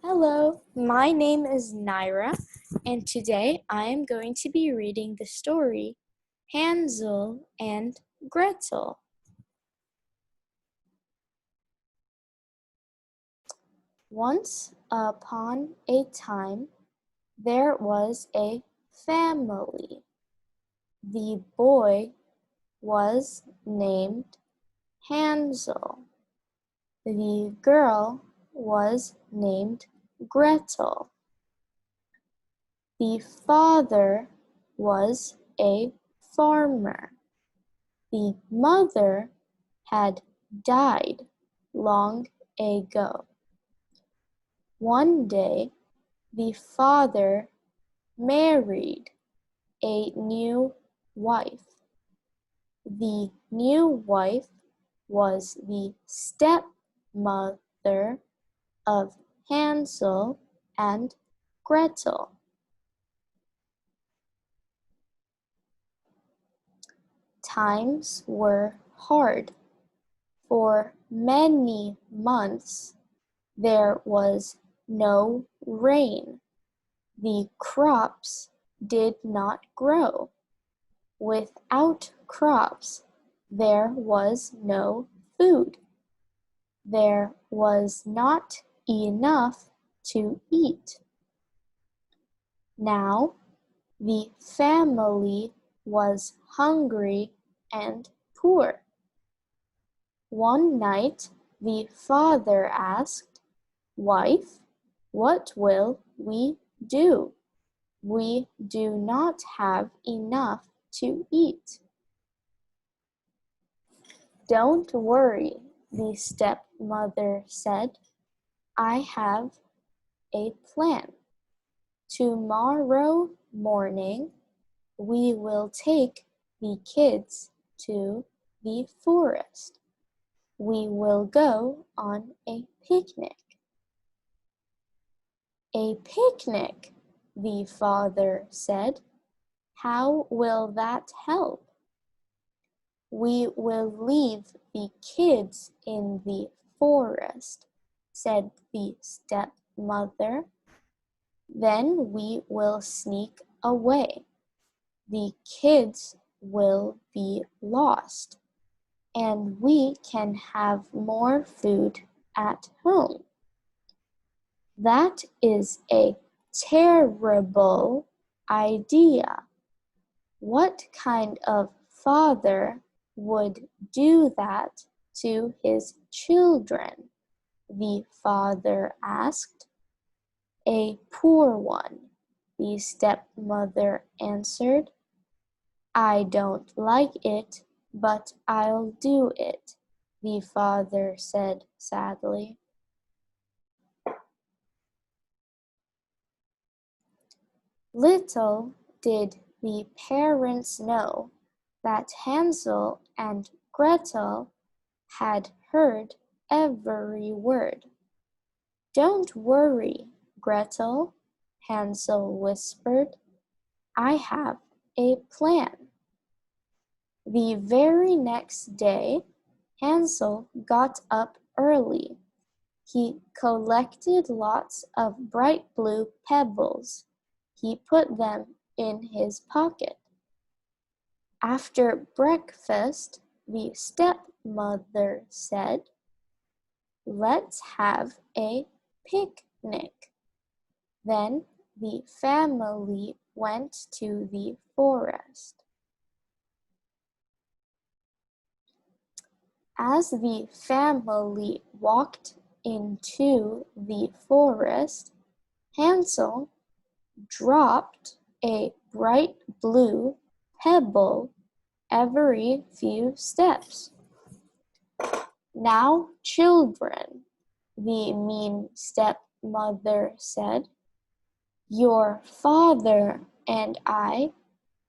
Hello, my name is Nyrah, and today I am going to be reading the story Hansel and Gretel. Once upon a time, there was a family. The boy was named Hansel. The girl was named Gretel. The father was a farmer. The mother had died long ago. One day, the father married a new wife. The new wife was the stepmother of Hansel and Gretel. Times were hard. For many months there was no rain. The crops did not grow. Without crops, there was no food. There was not enough to eat. Now the family was hungry and poor. One night the father asked, "Wife, what will we do? We do not have enough to eat." "Don't worry," the stepmother said. "I have a plan. Tomorrow morning, we will take the kids to the forest. We will go on a picnic." "A picnic," the father said. "How will that help?" "We will leave the kids in the forest," said the stepmother. "Then we will sneak away. The kids will be lost, and we can have more food at home." "That is a terrible idea. What kind of father would do that to his children?" the father asked. "A poor one," the stepmother answered. "I don't like it, but I'll do it," the father said sadly. Little did the parents know that Hansel and Gretel had heard every word. "Don't worry, Gretel," Hansel whispered. "I have a plan." The very next day, Hansel got up early. He collected lots of bright blue pebbles. He put them in his pocket. After breakfast, the stepmother said, "Let's have a picnic." Then the family went to the forest. As the family walked into the forest, Hansel dropped a bright blue pebble every few steps. "Now, children," the mean stepmother said, "your father and I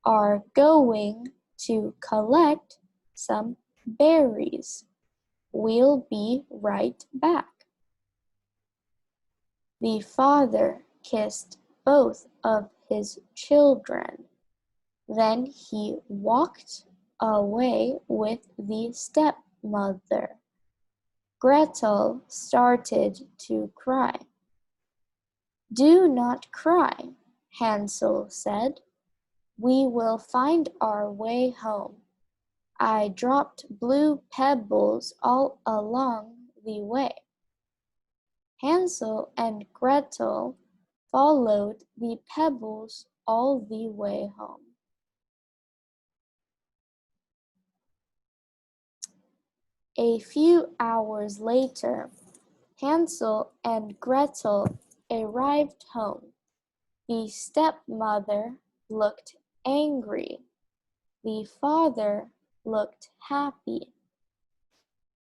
are going to collect some berries. We'll be right back." The father kissed both of his children. Then he walked away with the stepmother. Gretel started to cry. Do not cry, Hansel said. We will find our way home. I dropped blue pebbles all along the way. Hansel and Gretel followed the pebbles all the way home. A few hours later, Hansel and Gretel arrived home. The stepmother looked angry. The father looked happy.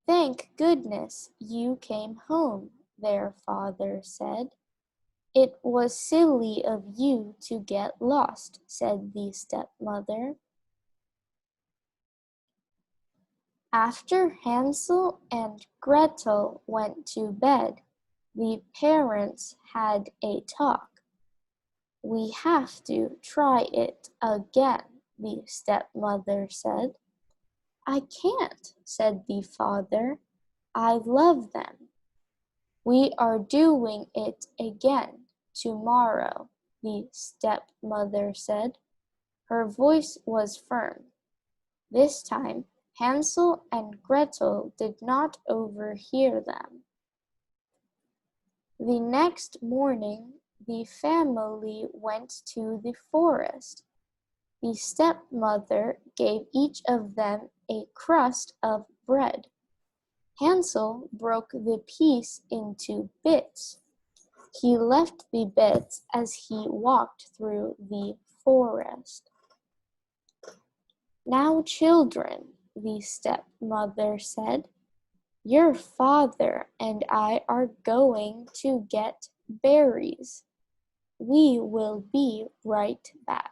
Thank goodness you came home, their father said. It was silly of you to get lost, said the stepmother. After Hansel and Gretel went to bed, the parents had a talk. We have to try it again, the stepmother said. I can't, said the father. I love them. We are doing it again tomorrow, the stepmother said. Her voice was firm. This time, Hansel and Gretel did not overhear them. The next morning, the family went to the forest. The stepmother gave each of them a crust of bread. Hansel broke the piece into bits. He left the bits as he walked through the forest. Now, children, the stepmother said, your father and I are going to get berries. We will be right back.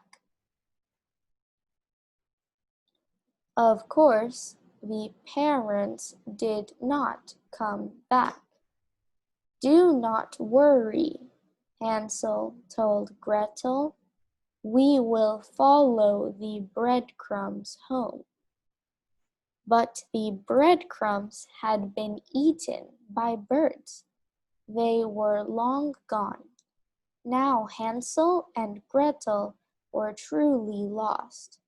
Of course, the parents did not come back. Do not worry, Hansel told Gretel. We will follow the breadcrumbs home. But the breadcrumbs had been eaten by birds. They were long gone. Now Hansel and Gretel were truly lost.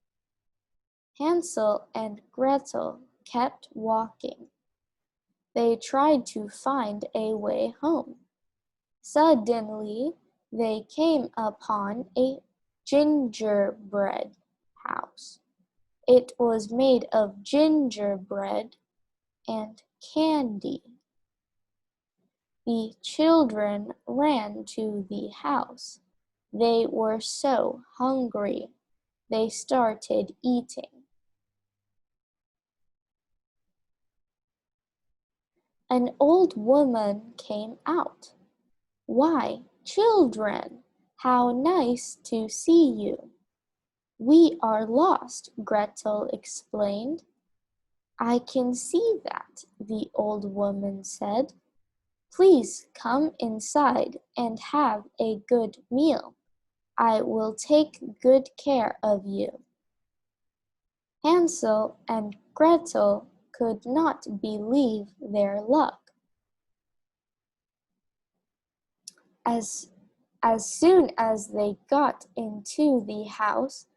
Hansel and Gretel kept walking. They tried to find a way home. Suddenly, they came upon a gingerbread house. It was made of gingerbread and candy. The children ran to the house. They were so hungry. They started eating. An old woman came out. Why, children, how nice to see you. We are lost, Gretel explained. I can see that, the old woman said. Please come inside and have a good meal. I will take good care of you. Hansel and Gretel could not believe their luck. As soon as they got into the house,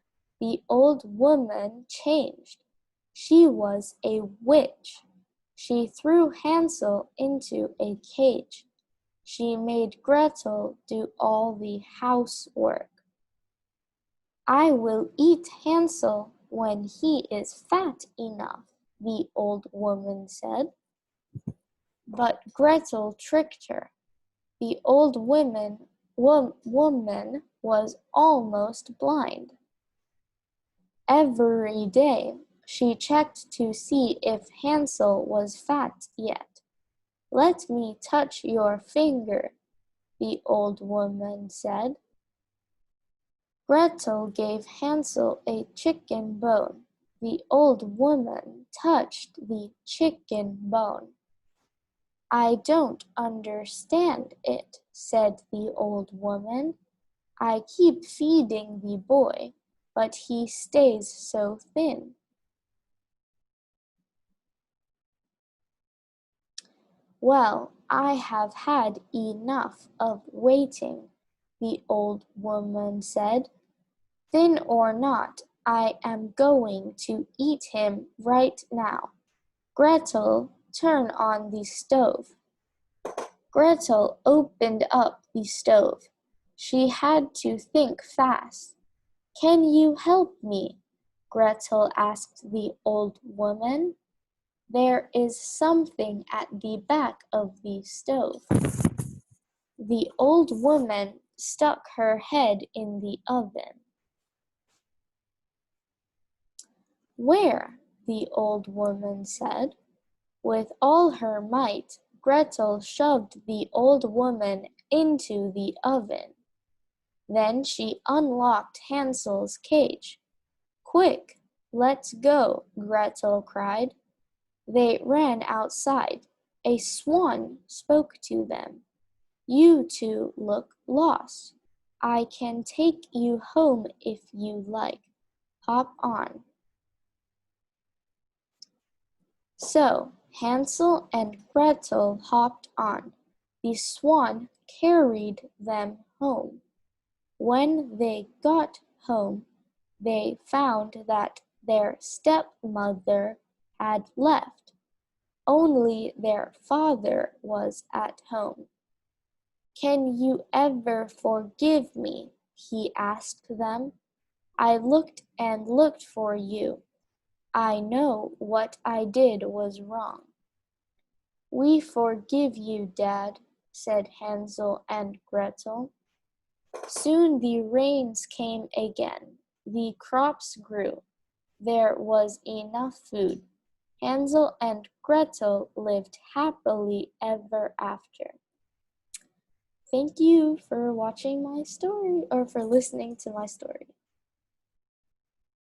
the old woman changed. She was a witch. She threw Hansel into a cage. She made Gretel do all the housework. I will eat Hansel when he is fat enough, the old woman said. But Gretel tricked her. The old woman was almost blind. Every day she checked to see if Hansel was fat yet. Let me touch your finger, the old woman said. Gretel gave Hansel a chicken bone. The old woman touched the chicken bone. I don't understand it, said the old woman. I keep feeding the boy, but he stays so thin. Well, I have had enough of waiting, the old woman said. Thin or not, I am going to eat him right now. Gretel, turn on the stove. Gretel opened up the stove. She had to think fast. Can you help me? Gretel asked the old woman. There is something at the back of the stove. The old woman stuck her head in the oven. Where? The old woman said. With all her might, Gretel shoved the old woman into the oven. Then she unlocked Hansel's cage. Quick, let's go, Gretel cried. They ran outside. A swan spoke to them. You two look lost. I can take you home if you like. Hop on. So Hansel and Gretel hopped on. The swan carried them home. When they got home, they found that their stepmother had left. Only their father was at home. Can you ever forgive me? He asked them. I looked and looked for you. I know what I did was wrong. We forgive you, Dad, said Hansel and Gretel. Soon the rains came again. The crops grew. There was enough food. Hansel and Gretel lived happily ever after. Thank you for watching my story or for listening to my story.